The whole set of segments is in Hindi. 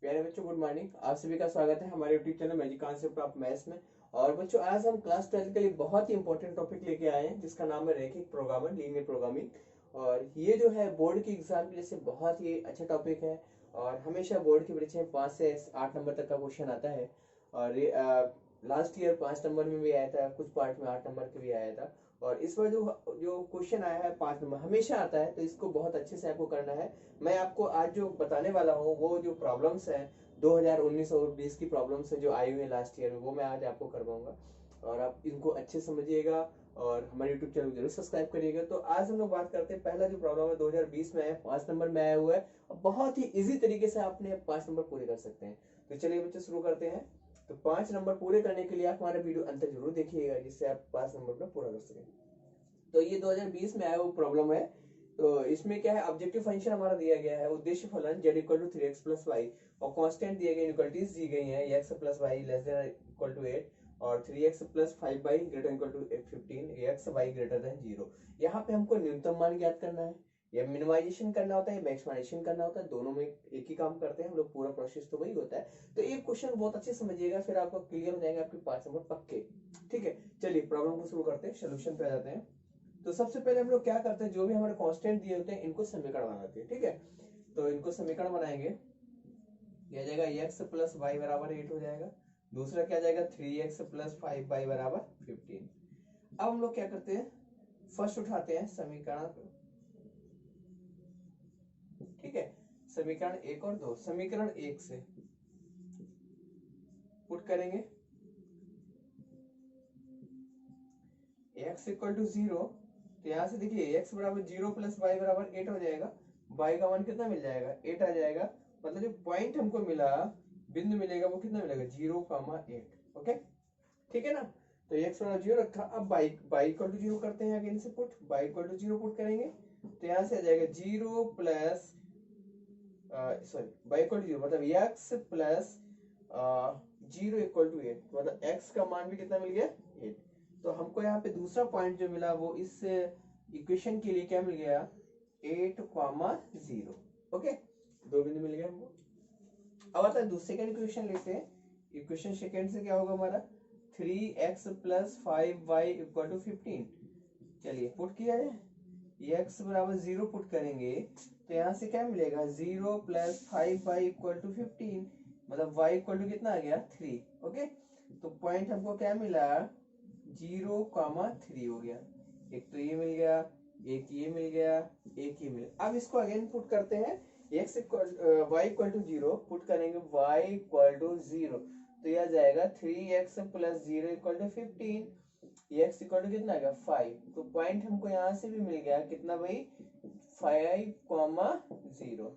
प्यारे बच्चों, गुड मॉर्निंग। आप सभी का स्वागत है हमारे YouTube channel magic concept of maths में। और बच्चों, आज हम क्लास 12 के लिए बहुत ही इंपॉर्टेंट टॉपिक लेके आए हैं, जिसका नाम है रैखिक प्रोग्रामर, लीनियर प्रोग्रामिंग। और ये जो है बोर्ड की एग्जाम के लिए से बहुत ही अच्छा टॉपिक है। और हमेशा बोर्ड की परीक्षा में 5 से 8 नंबर तक का क्वेश्चन आता है। और लास्ट ईयर 5 नंबर में भी आया था, कुछ पार्ट में 8 नंबर के भी आया था। और इस बार जो जो क्वेश्चन आया है 5 नंबर हमेशा आता है, तो इसको बहुत अच्छे से आपको करना है। मैं आपको आज जो बताने वाला हूँ वो जो प्रॉब्लम्स हैं 2019 और 20 की प्रॉब्लम्स है जो आई हुई है लास्ट ईयर में, वो मैं आज आपको करवाऊंगा। और आप इनको अच्छे समझिएगा और हमारे यूट्यूब चैनल को जरूर सब्सक्राइब करिएगा। तो आज हम लोग बात करते हैं, पहला जो प्रॉब्लम है 2020 में है, 5 नंबर में आया हुआ है और बहुत ही इजी तरीके से आपने 5 नंबर पूरे कर सकते हैं। तो चलिए बच्चे शुरू करते हैं। तो 5 नंबर पूरे करने के लिए आप हमारा वीडियो अंत तक जरूर देखिएगा, जिससे आप 5 नंबर में पूरा कर सकें। तो ये 2020 में आया वो प्रॉब्लम है। तो इसमें क्या है, ऑब्जेक्टिव फंक्शन हमारा दिया गया है, उद्देश्य फलन z equal to 3x plus y, और कांस्टेंट दिए गए, इनइक्वालिटीज दी गई हैं, x plus y less than equal to 8 और 3x plus 5 y greater equal to 15, x y greater than 0। यहाँ पे हमको न्यूनतम मान ज्ञात करना है, या मिनिमाइजेशन करना होता है या मैक्सिमाइजेशन करना होता है, दोनों में एक ही काम करते हैं हम लोग, पूरा प्रोसेस तो वही होता है। तो एक क्वेश्चन बहुत अच्छे समझिएगा, फिर आपको क्लियर हो जाएंगे आपके 5 नंबर पक्के। ठीक है, चलिए प्रॉब्लम को शुरू करते हैं, सोल्यूशन पे आ जाते हैं। तो सबसे पहले हम लोग क्या करते हैं, जो भी हमारे कांस्टेंट दिए होते हैं इनको समीकरण बनाते हैं। ठीक है, तो इनको समीकरण बनाएंगे। क्या जाएगा, x प्लस वाई बराबर 8 हो जाएगा। दूसरा क्या जाएगा, 3x प्लस 5 वाई बराबर 15। अब हम लोग क्या करते हैं, फर्स्ट उठाते हैं समीकरण। ठीक है, समीकरण 1 और 2, समीकरण 1 से पुट करेंगे x इक्वल टू 0। तो यहाँ से देखिए x बराबर 0 प्लस वाई बराबर 8 हो जाएगा। y का मान कितना मिल जाएगा, 8 आ जाएगा। मतलब जो पॉइंट हमको मिला, बिंदु मिलेगा, वो कितना मिलेगा, 0,8। ओके, ठीक है ना। तो x बराबर 0 रखा। अब y इक्वल टू 0 करते हैं, अगेन से put, y equal to 0 put करेंगे। तो यहाँ से आ जाएगा 0 प्लस y इक्वल टू 0 मतलब x प्लस 0 इक्वल टू 8, मतलब x का मान भी कितना मिल गया, 8। तो हमको यहाँ पे दूसरा पॉइंट जो मिला वो इस इक्वेशन के लिए क्या मिल गया, 8,0। ओके, दो बिंदु मिल गए हमको। अब आता है दूसरे सेकंड इक्वेशन लेते हैं। इक्वेशन सेकंड से क्या होगा हमारा, 3x plus 5y equal to 15। चलिए पुट किया है, x बराबर 0 पुट करेंगे। तो यहाँ से क्या मिलेगा, 0 प्लस 5y इक्वल टू 15, मतलब y इक्वल टू कितना आ गया, 3। ओके, तो पॉइंट हमको क्या मिला, 0,3 हो गया। एक तो ये मिल गया, एक ये मिल गया, एक ये मिल गया। अब इसको अगेन पुट करते हैं, x equal y equal to 0 put करेंगे, y इक्वल टू 0। तो यह जाएगा 3x plus 0 equal to 15, x equal to कितना आ गया, 5। तो पॉइंट हमको यहाँ से भी मिल गया कितना भाई, 5,0।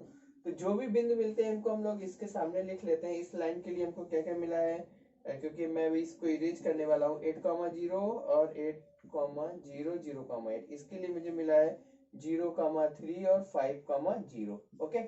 तो जो भी बिंदु मिलते हैं इनको हम लोग इसके सामने लिख लेते हैं। इस लाइन के लिए हमको क्या क्या मिला है, क्योंकि मैं भी इसको इरेज करने वाला हूँ, 8,0 और 8,0 0,8। इसके लिए मुझे मिला है 0,3 और 5,0। ओके,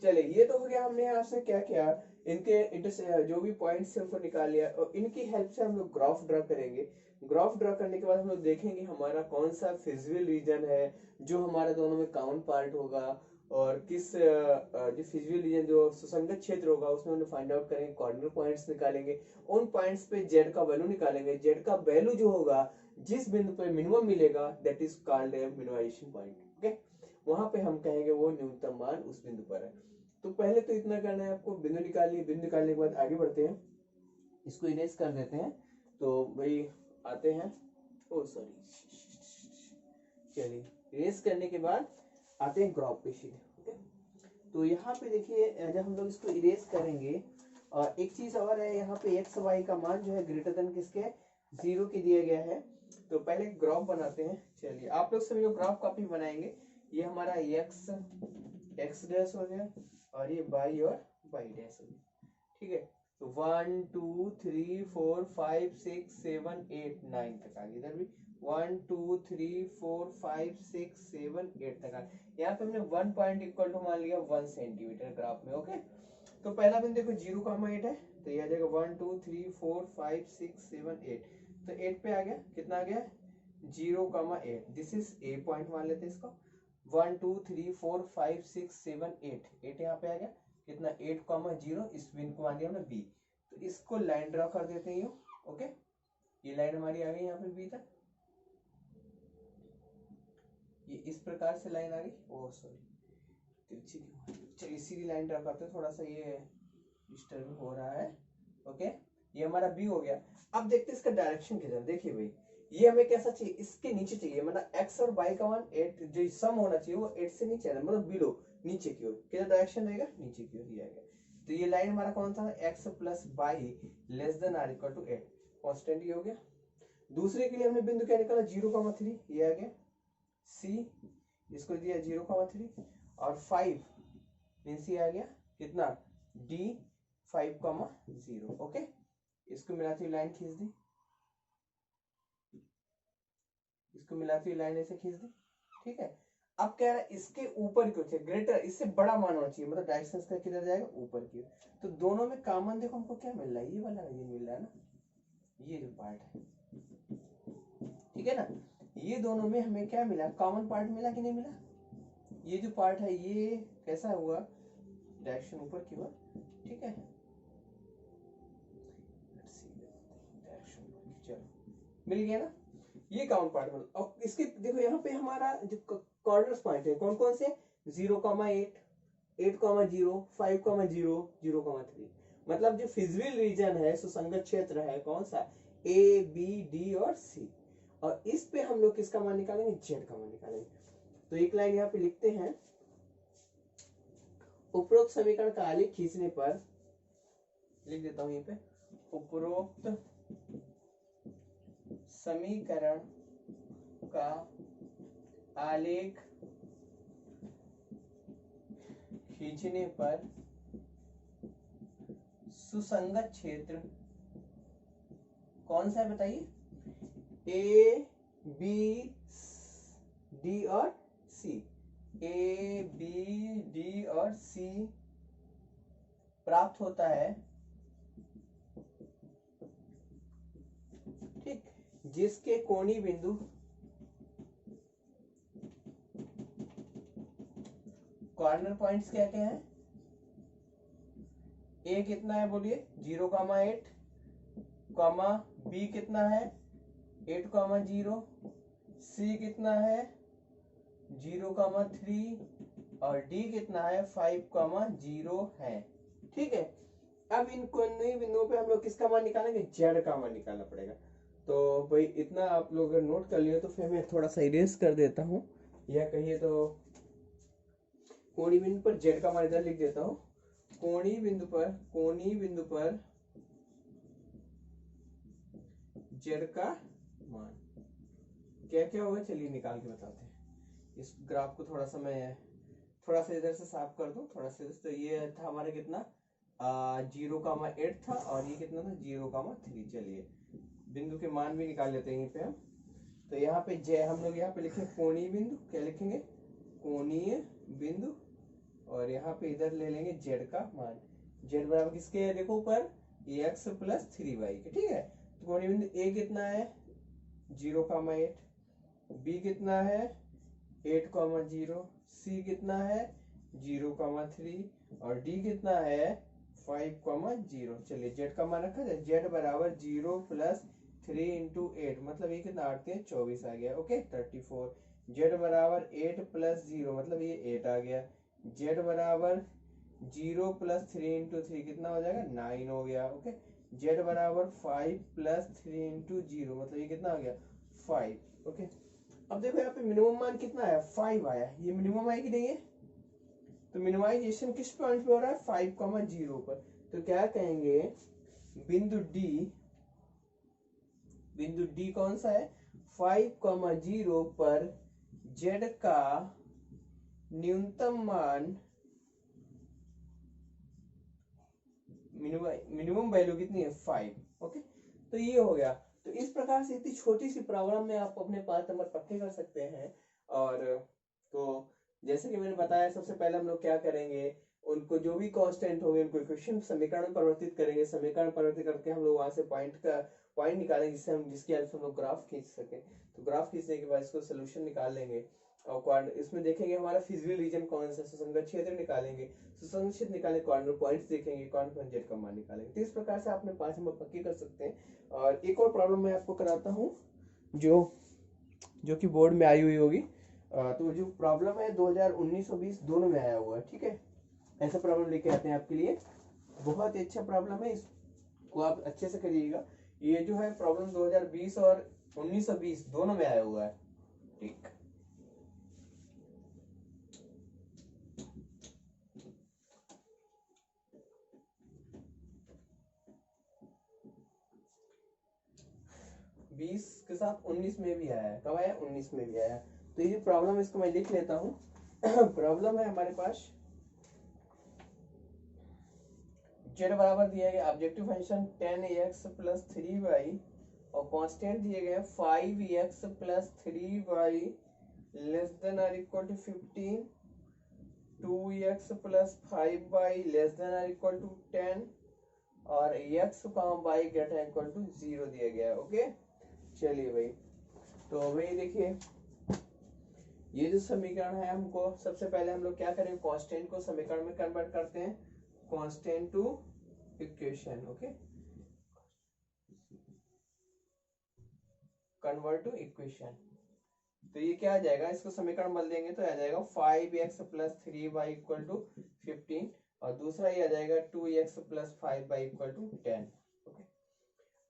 चले ये तो हो गया। हमने यहाँ से क्या किया, इनके जो भी पॉइंट्स है उनको निकाल लिया, और इनकी हेल्प से हम लोग ग्राफ ड्रा करेंगे। ग्राफ ड्रा करने के बाद हम लोग देखेंगे हमारा कौन सा फिजिबल रीजन है जो हमारा दोनों में काउंट पार्ट होगा, और किस जो फिजिबल रीजन जो सुसंगत क्षेत्र होगा उसमें हम लोग फाइंड आउट करेंगे, कॉर्नर पॉइंट्स निकालेंगे। उन पॉइंट्स पे जेड का वैल्यू निकालेंगे। जेड का वैल्यू जो होगा, जिस बिंदु पे मिनिमम मिलेगा, that is called a minimization point. Okay, वहां पे हम कहेंगे वो न्यूनतम मान उस बिंदु पर है। तो पहले तो इतना करना है आपको, बिंदु निकालिए। बिंदु निकालने के बाद आगे बढ़ते हैं, इसको इरेज कर देते हैं। तो भाई आते हैं, ओ सॉरी, चलिए इरेज करने के बाद आते हैं ग्राफ पे सीधे। ओके, तो यहाँ पे देखिए, जब हम लोग इसको इरेज करेंगे, और एक चीज और है, यहाँ पे एक्स वाई का मान जो है ग्रेटर देन किसके, 0 के दिया गया है। तो पहले ग्राफ बनाते हैं। चलिए आप लोग सभी लोग ग्राफ कॉपी बनाएंगे। ये हमारा एक्स डैश हो गया, और ये वाई और वाई डैश हो गया। ठीक है, तो 1 2 3 4 5 6 7 8 9 तक आ गया। इधर भी 1 2 3 4 5 6 7 8 तक आ गया। यहाँ पे हमने 1 पॉइंट इक्वल टू मान लिया 1 सेंटीमीटर ग्राफ में। ओके, तो पहला बिंदु देखो 0,8 है, तो ये आ जाएगा 1 2 3 4 5 6 7 8। तो 8 पे आ गया, कितना आ गया, 0,8। दिस इज ए पॉइंट मान लेते हैं इसको। 1 2 3 4 5 6 7 8, 8 यहाँ पे आ गया। कितना 8,0, इस बिंदु को मान लिया हमने बी। तो इसको लाइन ड्रॉ कर देते हैं ओके, ये लाइन हमारी आ गई यहाँ पे बी तक, ये इस प्रकार से लाइन आ गई। ओह सॉरी, तिरछी क्यों, चलिए सीधी लाइन ड्रॉ करते हैं, थोड़ा सा ये डिस्टर्ब हो रहा है ओके। ये हमारा बी हो गया। अब देखते हैं इसका डायरेक्शन किधर। देखिए भाई, ये हमें कैसा चाहिए, इसके नीचे चाहिए, मतलब एक्स और वाई का मान 8 जो सम होना चाहिए वो 8 से नीचे है, मतलब बिलो, नीचे की ओर। किधर डायरेक्शन रहेगा, नीचे की ओर दिया गया। तो ये लाइन हमारा कौन था, x plus y less than or equal to 8, constant ये हो गया। दूसरे के लिए हमने बिंदु क्या निकाला, 0,3, ये आ गया सी, इसको दिया 0,3 और 5 मीन्स ये आ गया कितना डी 5,0 ओके। इसको मिलाती हुई लाइन खींच दी, इसको मिलाती हुई लाइन ऐसे खींच दी, ठीक है। अब कह रहा है इसके ऊपर की ओर, ग्रेटर, इससे बड़ा मान होना चाहिए, मतलब डायरेक्शन इसका किधर जाएगा, ऊपर की ओर। तो दोनों में कॉमन देखो हमको क्या मिल रहा है, ये वाला ये मिल रहा है ना, ये जो पार्ट है, ठीक है ना। ये दोनों में हमें क्या मिला, कॉमन पार्ट मिला कि नहीं मिला। ये जो पार्ट है ये कैसा हुआ, डायरेक्शन ऊपर की ओर, ठीक है। चलो मिल गया ना, ये कॉमन पार्ट मिला। और इसके देखो यहाँ पे हमारा जो कॉर्नर्स पॉइंट है कौन कौन से, 0,8, 8,0, 5,0, 0,3, मतलब जो फिजिबल रीजन है, सुसंगत क्षेत्र है कौन सा, ए बी डी और सी। और इस पे हम लोग किसका मान निकालेंगे, जेड का मान निकालेंगे। तो एक लाइन यहाँ पे लिखते हैं, उपरोक्त समीकरण का आलेख खींचने पर, लिख देता हूं यहीं पे, उपरोक्त समीकरण का आलेख खींचने पर सुसंगत क्षेत्र कौन सा है बताइए, ए बी डी और सी, ए बी डी और सी प्राप्त होता है, ठीक, जिसके कोणीय बिंदु कॉर्नर पॉइंट्स क्या क्या है, ए कितना है बोलिए 0,8, कॉमा बी कितना है 8,0, सी कितना है 0,3 और डी कितना है 5,0 है, ठीक है। अब इन कोणीय बिंदुओं पे हम लोग किसका मान निकालेंगे, जेड का मान निकालना पड़ेगा। तो भाई इतना आप लोग अगर नोट कर लिए तो फिर मैं थोड़ा सा इरेज कर देता हूँ, या कहिए तो कोणीय बिंदु पर जेड का मान इधर लिख देता हूँ। कोणीय बिंदु पर जेड का मान क्या क्या होगा, चलिए निकाल के बताते हैं। इस ग्राफ को थोड़ा सा मैं थोड़ा सा इधर से साफ कर दूं, थोड़ा सा। तो ये था हमारा कितना 0,8 था और ये कितना था 0,3। चलिए बिंदु के मान भी निकाल लेते हैं यहीं पे हम। तो यहाँ पे जे हम लोग यहाँ पे लिखे कोणीय बिंदु, क्या लिखेंगे कोणीय बिंदु, और यहाँ पे इधर ले लेंगे जेड का मान। जेड बराबर किसके है देखो ऊपर, एक्स प्लस 3y के, ठीक है। तो कोणीय बिंदु ए कितना है 0,8, बी कितना है 8,0, सी कितना है 0,3 और डी कितना है 5,0। चलिए जेड का मान रखा जाए, जेड बराबर 0 प्लस 3 इंटू 8, मतलब ये कितना 8 3 24 आ गया ओके 34। जेड बराबर 8 प्लस 0 मतलब ये 8 आ गया। जेड बराबर 0 प्लस 3 इंटू 3 कितना हो जाएगा 9 हो गया ओके। जेड बराबर 5 प्लस 3 इंटू 0 मतलब ये कितना हो गया 5 ओके। अब देखो यहाँ पे मिनिमम मान कितना है 5 आया, ये मिनिमम है कि नहीं है। तो मिनिमाइजेशन किस पॉइंट पे हो रहा है 5,0 पर। तो क्या कहेंगे बिंदु डी कौन सा है 5,0 पर जेड का न्यूनतम मान, मिनिमम वैल्यू कितनी है 5 ओके। तो ये हो गया। तो इस प्रकार से इतनी छोटी सी प्रॉब्लम में आप अपने 5 नंबर पक्के कर सकते हैं। और तो जैसे कि मैंने बताया, सबसे पहले हम लोग क्या करेंगे, उनको जो भी कांस्टेंट होंगे उनको इक्वेशन समीकरण में परिवर्तित करेंगे। समीकरण परिवर्तित करके हम लोग वहां से पॉइंट निकालेंगे जिससे हम जिसकी हेल्प से हम लोग ग्राफ खींच सके। तो ग्राफ खींचने के बाद इसको सोल्यूशन निकाल लेंगे और इसमें देखेंगे हमारा फिजिकल रीजन कौन सा, सुसंगत क्षेत्र निकालेंगे, सुसंगत क्षेत्र निकालेंगे, कॉर्नर पॉइंट्स देखेंगे, कौन कौन जेड का मान निकालेंगे। तो इस प्रकार से आपने 5 नंबर पक्के कर सकते हैं। और एक और प्रॉब्लम मैं आपको कराता हूँ जो जो कि बोर्ड में आई हुई होगी। तो जो प्रॉब्लम है 2019 और 20 दोनों में आया हुआ है, ठीक है। ऐसा प्रॉब्लम लेके आते हैं आपके लिए, बहुत ही अच्छा प्रॉब्लम है, इसको आप अच्छे से करिएगा। ये जो है प्रॉब्लम 2020 और 19 और 20 दोनों में आया हुआ है, ठीक। बीस के साथ 19 में भी आया है, कब आया, 19 में भी आया। तो ये प्रॉब्लम इसको मैं लिख लेता हूँ। प्रॉब्लम है हमारे पास जेड बराबर दिया गया objective function 10x plus 3y और कांस्टेंट दिए गए 5x plus 3y less than और equal to 15, 2x plus 5y less than और इक्वल टू 10 और x y greater equal to 0 दिया गया है। ओके, चलिए भाई, तो भाई देखिए ये जो समीकरण है, हमको सबसे पहले हम लोग क्या करेंगे, कांस्टेंट को समीकरण में कन्वर्ट करते हैं, constant to equation. Okay, convert to equation. तो ये क्या आ जाएगा, इसको समीकरण बदल देंगे तो आ जाएगा 5x plus 3y equal to 15 और दूसरा ये आ जाएगा 2x plus 5y equal to 10। Okay,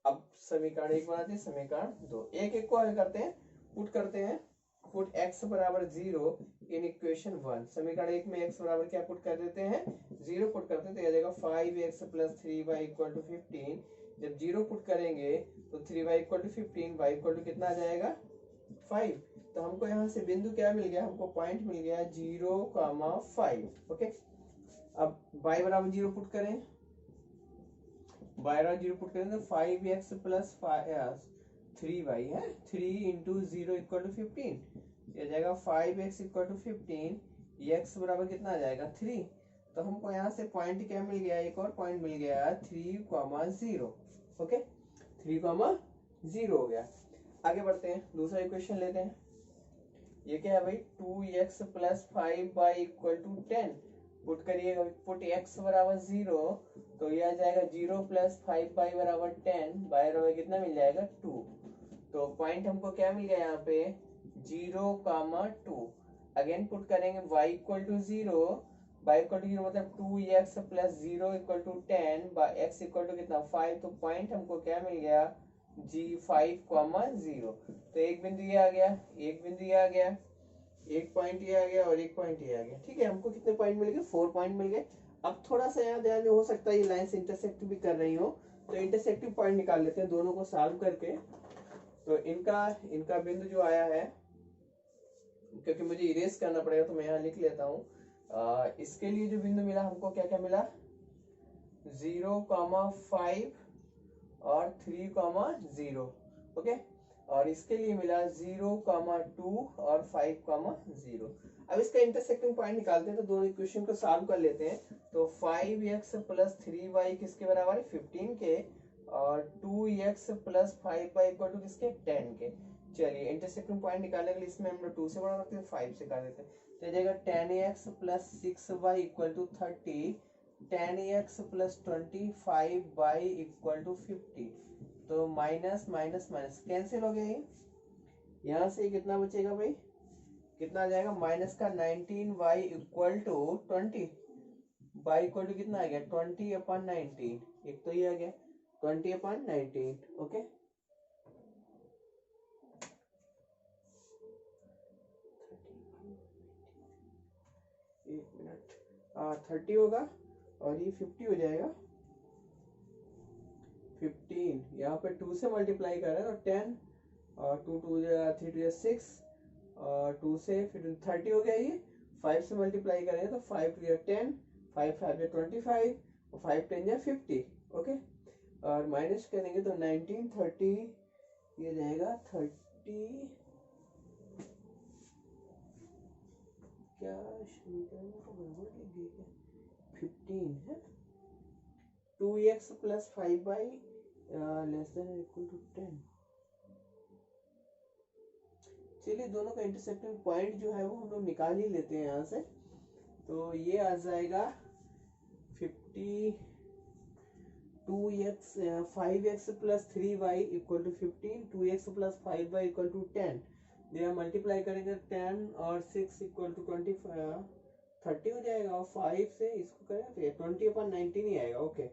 अब समीकरण एक बनाते हैं, समीकरण दो, एक एक को हल करते हैं, पुट करते हैं, पुट x बराबर 0 इन इक्वेशन 1। समीकरण एक में x बराबर क्या पुट कर देते हैं, 0 पुट करते हैं, तो आ जाएगा 5x plus 3y equal to 15। जब 0 पुट करेंगे तो 3y equal to 15, y equal to कितना आ जाएगा 5। तो हमको यहाँ से बिंदु क्या मिल गया, हमको पॉइंट मिल गया 0,5। ओके, अब y बराबर 0 पुट करें, y बराबर 0 पुट करें तो 5x प्लस 3y है, 3 इंटू 0 इक्वल टू 15, ये जाएगा 5x इक्वल टू 15, x बराबर कितना आ जाएगा 3। तो हमको यहाँ से पॉइंट क्या मिल गया, एक और पॉइंट मिल गया 3,0। ओके, 3,0 हो गया। आगे बढ़ते हैं, दूसरा इक्वेशन लेते हैं। ये क्या है भाई, 2x plus 5y equal to 10। Put करिएगा, पुट x बराबर 0 तो ये आ जाएगा 0 प्लस 5y बराबर 10, y बराबर कितना मिल जाएगा 2। तो पॉइंट हमको क्या मिल गया यहाँ पे 0,2। अगेन पुट करेंगे y equal to 0, y equal to 0 मतलब 2x plus 0 equal to 10, x equal to कितना 5। तो पॉइंट हमको क्या मिल गया G5,0। तो एक बिंदु ये आ गया, एक बिंदु ये आ गया, एक पॉइंट ये आ गया और एक पॉइंट ये आ गया। ठीक है, हमको कितने पॉइंट मिल गए, 4 पॉइंट मिल गए। अब थोड़ा सा यहाँ ध्यान, हो सकता है ये लाइन से इंटरसेक्ट भी कर रही हो, तो इंटरसेक्टिंग पॉइंट निकाल लेते हैं दोनों को सॉल्व करके। तो इनका बिंदु जो आया है, क्योंकि मुझे इरेज करना पड़ेगा तो मैं यहाँ लिख लेता हूँ। इसके लिए जो बिंदु मिला हमको क्या क्या मिला, 0,5 और 3,0। ओके, और इसके लिए मिला 0,2 और 5,0। अब इसका इंटरसेक्टिंग पॉइंट निकालते हैं, तो दोनों इक्वेशन को सॉल्व कर लेते हैं। तो 5x प्लस 3y किसके बराबर है 15 के, और 2x plus 5y equal to किसके 10 के। चलिए इंटरसेक्टिंग पॉइंट निकालने के लिए इसमें हम लोग 2 से बड़ा रखते हैं, 5 से कर देते हैं। तो जाएगा 10x plus 6y equal to 30, 10x plus 25y equal to 50। तो माइनस माइनस माइनस कैंसिल हो गया, ये यहाँ से कितना बचेगा भाई, कितना आ जाएगा माइनस का 19y equal to 20, y equal to कितना आ गया 20/19। एक तो ये आ गया 20/19। ओके, एक मिनट, 30 होगा और ये 50 हो जाएगा। 15 यहाँ पे 2 से मल्टीप्लाई कर रहे हैं तो 10 और 2 2 3 2 6 और 2 से फिर 30 हो गया। ये 5 से मल्टीप्लाई करेंगे तो 5 2 10, 5 5 25 और 5 10 50। ओके, और माइनस करेंगे तो 19 30, ये जाएगा 30, क्या 15 है, 2x plus 5y less than equal to 10। चलिए दोनों का इंटरसेक्टिंग पॉइंट जो है वो हम लोग निकाल ही लेते हैं यहाँ से। तो ये आ जाएगा 52x 5x plus 3y equal to 15, 2x plus 5y equal to 10। ये मल्टीप्लाई करेंगे 10 और 6 इक्वल टू 30 हो जाएगा, और 5 से इसको करें तो ये 20/19 ही आएगा। ओके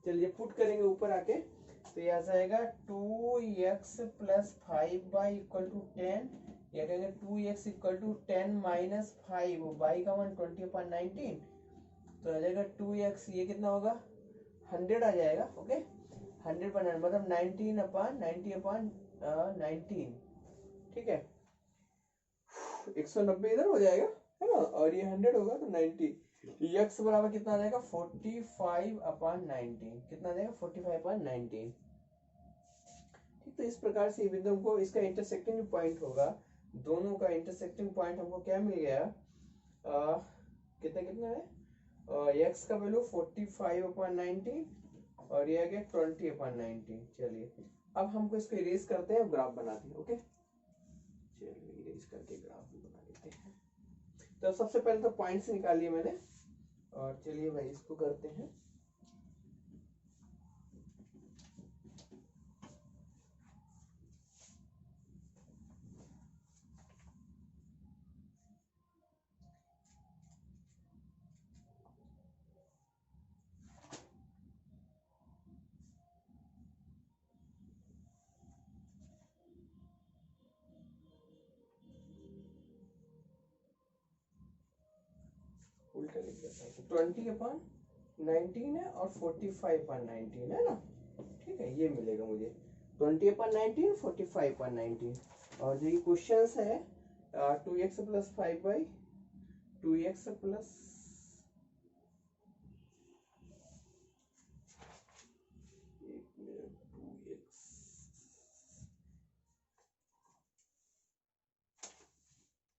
चलिए पुट करेंगे ऊपर आके, तो ये आ जाएगा 2x plus 5y equal to 10, या कहेंगे 2x equal to 10 minus 5, y का मान 20/19, तो आ जाएगा 2x, ये कितना होगा 100 आ जाएगा। ओके 100/9 मतलब 90/19, ठीक है 190 इधर हो जाएगा है ना, और ये 100 होगा तो 90। x बराबर कितना आ जाएगा 45/19, कितना आ जाएगा 45/19। ठीक, तो इस प्रकार से बिंदु को इसका इंटरसेक्टिंग पॉइंट होगा, दोनों का इंटरसेक्टिंग पॉइंट हमको क्या मिल गया, कितना कितना है, x का वैल्यू 45/19 और ये आ गया 20/19। चलिए अब हमको इसको इरेज करते हैं, ग्राफ बनाते हैं। ओके चलिए इरेज करके ग्राफ भी बना लेते हैं। तो सबसे पहले तो पॉइंट्स निकाल लिए मैंने, और चलिए भाई इसको करते हैं। उल्टा लिख देता हूँ, 20/19 है और 45/19 है ना, ठीक है ये मिलेगा मुझे 20/19 45/19। और जो ये क्वेश्चन है 2x plus 5y, 2x plus 2x,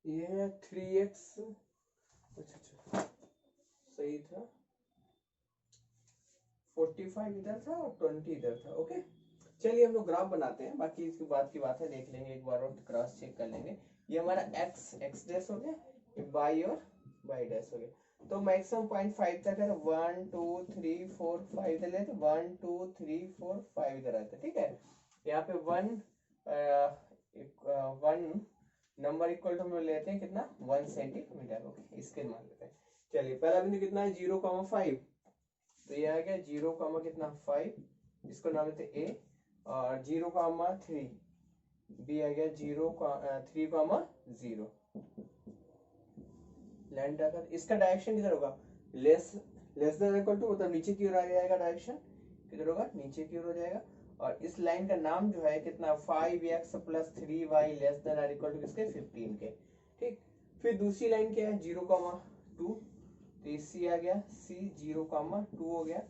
ये है 3x, अच्छा सही था, 45 इधर था और 20 इधर था। ओके चलिए हम लोग ग्राफ बनाते हैं, बाकी इसके बाद की बात है देख लेंगे एक बार और क्रॉस चेक कर लेंगे। ये हमारा x डैश हो गया, ये y और y डैश हो गया। तो मैक्सिमम पॉइंट 5 तक है, 1 2 3 4 5 इधर लेते, 1 2 3 4 5 इधर आते, ठीक है। यहाँ पे 1 नंबर इक्वल टू हम लोग लेते हैं कितना 1 सेंटीमीटर। ओके इसके मान लेते हैं। चलिए पहला बिंदु कितना है 0,5, तो ये आ गया 0, कितना 5, इसको नाम लेते ए, और 0,3 बी आ गया 3,0। लाइन ड्रा, इसका डायरेक्शन किधर होगा, लेस देन इक्वल टू, मतलब नीचे की ओर आ जाएगा, डायरेक्शन किधर होगा नीचे की ओर हो जाएगा। और इस लाइन का नाम जो है कितना 5x plus 3y less than or equal to किसके 15 के। ठीक, फिर दूसरी लाइन क्या है 0,2, तो सी आ गया सी 0,2 हो गया,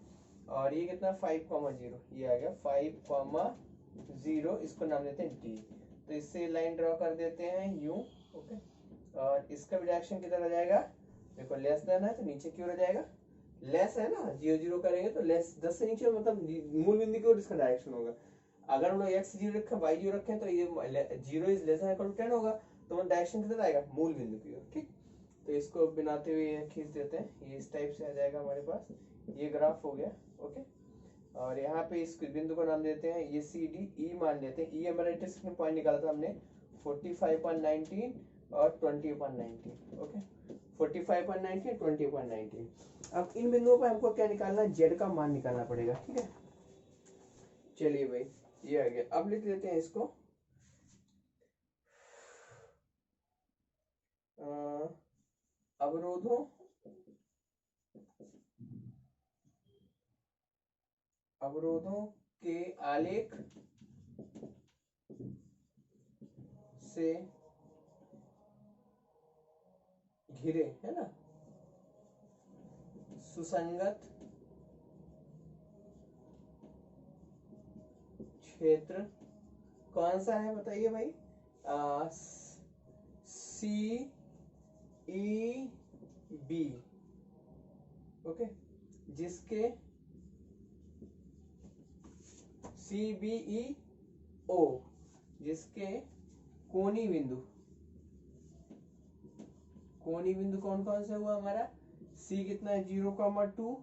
और ये कितना 5,0, ये आ गया 5,0, इसको नाम देते हैं डी। तो इससे लाइन ड्रॉ कर देते हैं यू। ओके और इसका भी डायरेक्शन किधर आ जाएगा, देखो लेस देन है तो नीचे की ओर आ जाएगा, लेस है ना 0 0 करेंगे तो लेस 10 से नीचे मतलब मूल बिंदु की ओर इसका डायरेक्शन होगा। अगर हम लोग x 0 रखे y 0 रखें तो ये 0 is less than equal to 10 होगा, तो डायरेक्शन किधर आएगा मूल बिंदु की ओर। ठीक, तो इसको बनाते हुए खींच देते हैं, ये इस टाइप से आ जाएगा हमारे पास, ये ग्राफ हो गया। ओके और यहाँ पे इस बिंदु को नाम देते हैं ये सी डी ई मान लेते हैं, ई हमारा इंटरसेक्शन पॉइंट निकाला था हमने 45/19 और 20/19। ओके 45/19 20/19। अब इन बिंदुओं पर हमको क्या निकालना है, जेड का मान निकालना पड़ेगा। ठीक है चलिए भाई ये आ गया, अब लिख लेते हैं इसको अवरोधों के आलेख से घिरे, है ना, सुसंगत क्षेत्र कौन सा है बताइए भाई, सी ई बी। ओके जिसके CBEO, जिसके कोनी बिंदु कौन कौन से हुआ हमारा? C कितना है 0,2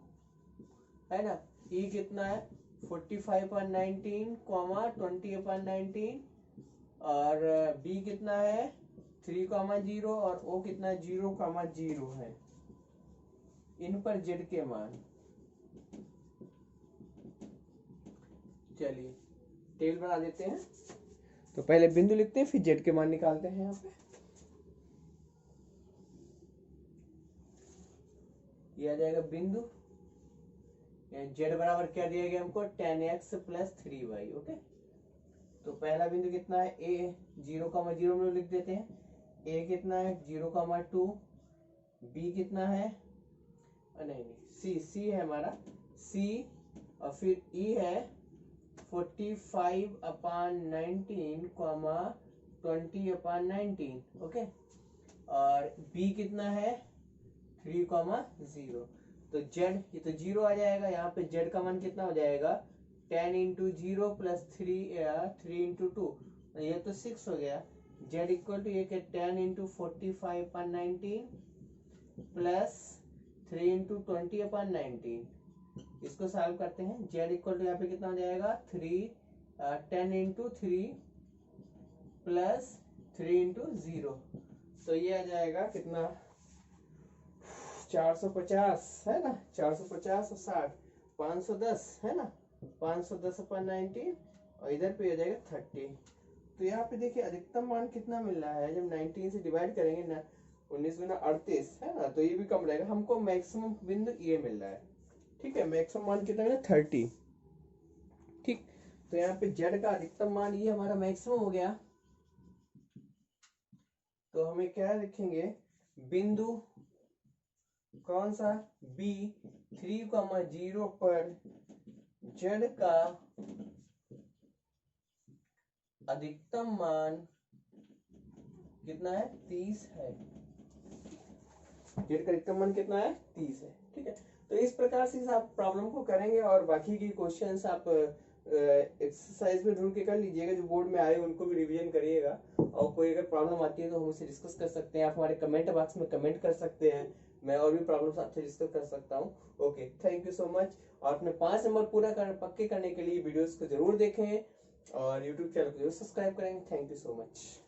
है ना, E कितना है 45/19, 20/19, और B कितना है 3,0 और O कितना है 0,0 है। इन पर Z के मान, चलिए टेबल बना देते हैं। तो पहले बिंदु लिखते हैं, फिर Z के मान निकालते हैं। यहाँ पे ये आ जाएगा बिंदु, Z बराबर क्या दिया गया हमको 10x + 3y। ओके, तो पहला बिंदु कितना है A 0,0 में लिख देते हैं। A कितना है 0,2, B कितना है नहीं C है हमारा C, और फिर E है 45/19, 20/19। ओके, और B कितना है 3,0। तो Z, ये तो 0 आ जाएगा। यहाँ पे Z का मान कितना हो जाएगा 10 × 0 + 3 × 2, ये तो 6 हो गया। Z इक्वल टू ये 10 × 45/19 प्लस 3 × 20/19। इसको सॉल्व करते हैं। Z इक्वल टू यहाँ पे कितना हो जाएगा 10 × 3 प्लस 3 × 0, तो ये आ जाएगा कितना 450 है ना, 450 और 60 510 है ना, 510/19, और इधर पे आ जाएगा 30। तो यहाँ पे देखिए अधिकतम मान कितना मिल रहा है, जब 19 से डिवाइड करेंगे ना 19 × 38 है ना, तो ये भी कम रहेगा। हमको मैक्सिमम बिंदु ये मिल रहा है। ठीक है, मैक्सिमम मान कितना है 30। ठीक, तो यहाँ पे Z का अधिकतम मान ये हमारा मैक्सिमम हो गया। तो हमें क्या लिखेंगे, बिंदु कौन सा B 3,0 पर Z का अधिकतम मान कितना है 30 है। Z का अधिकतम मान कितना है 30 है। ठीक है, तो इस प्रकार से आप प्रॉब्लम को करेंगे और बाकी की क्वेश्चंस आप एक्सरसाइज में ढूंढ के कर लीजिएगा, जो बोर्ड में आए उनको भी रिवीजन करिएगा। और कोई अगर प्रॉब्लम आती है तो हम उसे डिस्कस कर सकते हैं, आप हमारे कमेंट बॉक्स में कमेंट कर सकते हैं, मैं और भी प्रॉब्लम्स आपसे डिस्कस कर सकता हूँ। Okay, thank you so much. और अपने 5 नंबर पूरा पक्के करने के लिए वीडियोस को जरूर देखें और यूट्यूब चैनल को जरूर सब्सक्राइब करें। Thank you so much.